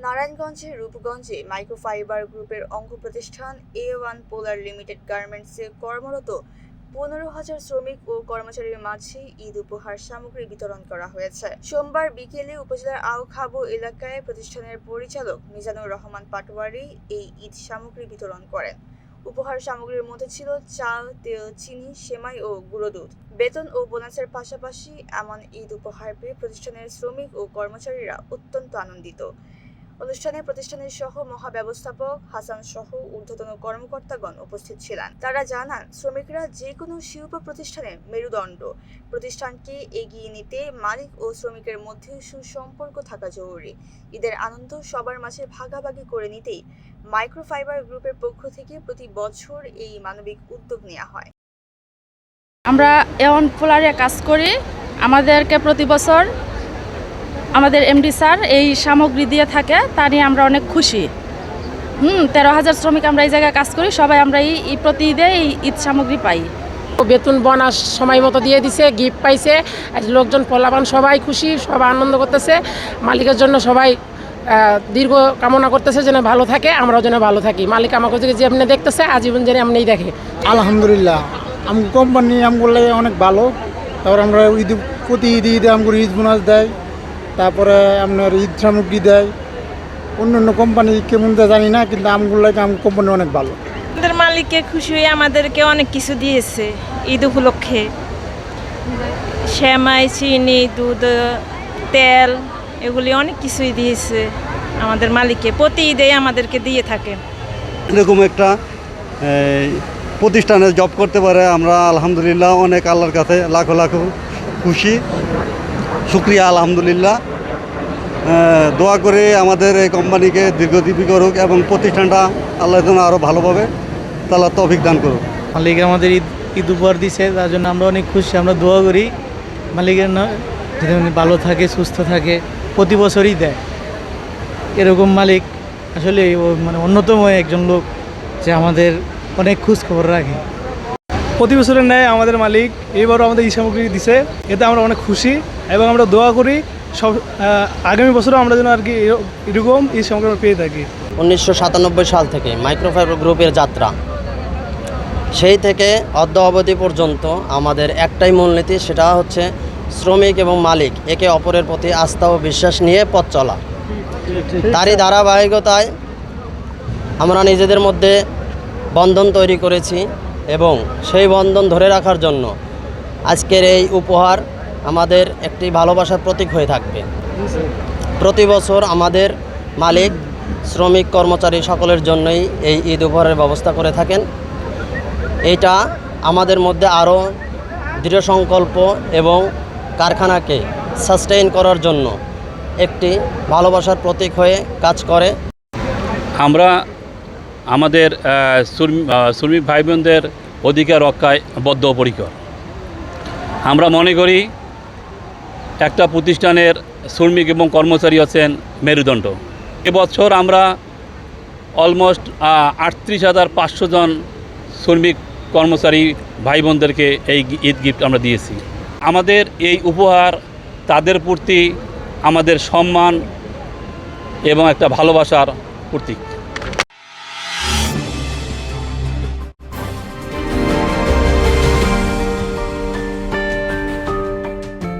নারায়ণগঞ্জের রূপগঞ্জে মাইক্রোফাইবার গ্রুপের অঙ্গ প্রতিষ্ঠান A1 পোলার লিমিটেড গার্মেন্টসে কর্মরত 15,000 শ্রমিক ও কর্মচারীর মাঝে ঈদ উপহার সামগ্রী বিতরণ করা হয়েছে। সোমবার বিকেলে উপজেলার আওখাবো এলাকায় প্রতিষ্ঠানের পরিচালক মিজানুর রহমান পাটোয়ারি এই ঈদ সামগ্রী বিতরণ করেন। উপহার সামগ্রীর মধ্যে ছিল চাল, তেল, চিনি, সেমাই ও গুঁড়ো দুধ। বেতন ও বোনাসের পাশাপাশি এমন ঈদ উপহার পেয়ে প্রতিষ্ঠানের শ্রমিক ও কর্মচারীরা অত্যন্ত আনন্দিত। অনুষ্ঠানে প্রতিষ্ঠানের সহ মহাব্যবস্থাপক হাসান সহ ঊর্ধ্বতন কর্মকর্তাগণ উপস্থিত ছিলেন। তারা জানান, শ্রমিকরা যে কোনো শিল্প প্রতিষ্ঠানের মেরুদণ্ড। প্রতিষ্ঠানকে এগিয়ে নিতে মালিক ও শ্রমিকের মধ্যে সুসম্পর্ক থাকা জরুরি। ঈদের আনন্দ সবার মাঝে ভাগাভাগি করে নিতেই মাইক্রোফাইবার গ্রুপের পক্ষ থেকে প্রতি বছর এই মানবিক উদ্যোগ নেওয়া হয়। আমরা A1 পোলারে কাজ করি। আমাদেরকে প্রতি বছর আমাদের এমডি স্যার এই সামগ্রী দিয়ে থাকে, তা নিয়ে আমরা অনেক খুশি। 13,000 শ্রমিক আমরা এই জায়গায় কাজ করি, সবাই আমরা এই প্রতি ঈদে এই ঈদ সামগ্রী পাই। বেতন বোনাস সময় মতো দিয়ে দিছে, গিফট পাইছে, লোকজন পোলাপান সবাই খুশি, সবাই আনন্দ করতেছে। মালিকের জন্য সবাই দীর্ঘ কামনা করতেছে যেন ভালো থাকে, আমরাও যেন ভালো থাকি। মালিক আমাকে যে এমনি দেখতেছে আজীবন যেন এমনিই দেখে। আলহামদুলিল্লাহ, আমগো কোম্পানি আমগুলো অনেক ভালো। তারপর আমরা প্রতি ঈদে আমগুলো ঈদ বোনাস দেয়, তারপরে আপনার ঈদ সামগ্রী দেয়। অন্য কোম্পানি কেমন দেয় জানি না, কিন্তু আমগুলোকে কোম্পানি অনেক ভালো। আমাদের মালিককে খুশি হয়ে আমাদেরকে অনেক কিছু দিয়েছে ঈদ উপলক্ষে। সেমাই, চিনি, দুধ, তেল, এগুলি অনেক কিছুই দিয়েছে আমাদের মালিককে। প্রতি ঈদে আমাদেরকে দিয়ে থাকে। এরকম একটা প্রতিষ্ঠানে জব করতে পারে আমরা আলহামদুলিল্লাহ অনেক আল্লাহর কাছে লাখো লাখো খুশি, শুক্রিয়া আলহামদুলিল্লাহ। দোয়া করে আমাদের এই কোম্পানিকে দীর্ঘজীবী করুক এবং প্রতিষ্ঠানটা আল্লাহ যেন আরও ভালোভাবে তারা তৌফিক দান করুক। মালিক আমাদের ঈদ উপহার দিচ্ছে, তার জন্য আমরা অনেক খুশি। আমরা দোয়া করি মালিকের যদি উনি ভালো থাকে, সুস্থ থাকে, প্রতি বছরই দেয়। এরকম মালিক আসলে মানে অন্যতম একজন লোক যে আমাদের অনেক খোঁজ খবর রাখে। প্রতি বছরের ন্যায় আমাদের মালিক এইবারও আমাদের এই সামগ্রী দিছে, এতে আমরা অনেক খুশি এবং আমরা দোয়া করি সব আগামী বছরও আমরা যেন আর কি এরকম এই সামগ্রী পেয়ে থাকি। 1997 সাল থেকে মাইক্রোফাইবার গ্রুপের যাত্রা, সেই থেকে অদ্য অবধি পর্যন্ত আমাদের একটাই মূলনীতি, সেটা হচ্ছে শ্রমিক এবং মালিক একে অপরের প্রতি আস্থা ও বিশ্বাস নিয়ে পথ চলা। তারই ধারাবাহিকতায় আমরা নিজেদের মধ্যে বন্ধন তৈরি করেছি এবং সেই বন্ধন ধরে রাখার জন্য আজকের এই উপহার আমাদের একটি ভালোবাসার প্রতীক হয়ে থাকবে। প্রতি বছর আমাদের মালিক, শ্রমিক, কর্মচারী সকলের জন্যই এই ঈদ উপহারের ব্যবস্থা করে থাকেন। এটা আমাদের মধ্যে আরও দৃঢ় সংকল্প এবং কারখানাকে সাস্টেইন করার জন্য একটি ভালোবাসার প্রতীক হয়ে কাজ করে। আমরা আমাদের শ্রমিক ভাই বোনদের অধিকার রক্ষায় বদ্ধপরিকর। আমরা মনে করি একটা প্রতিষ্ঠানের শ্রমিক এবং কর্মচারী আছেন মেরুদণ্ড। এবছর আমরা অলমোস্ট 38,500 জন শ্রমিক কর্মচারী ভাই বোনদেরকে এই ঈদ গিফট আমরা দিয়েছি। আমাদের এই উপহার তাদের প্রতি আমাদের সম্মান এবং একটা ভালোবাসার প্রতীক।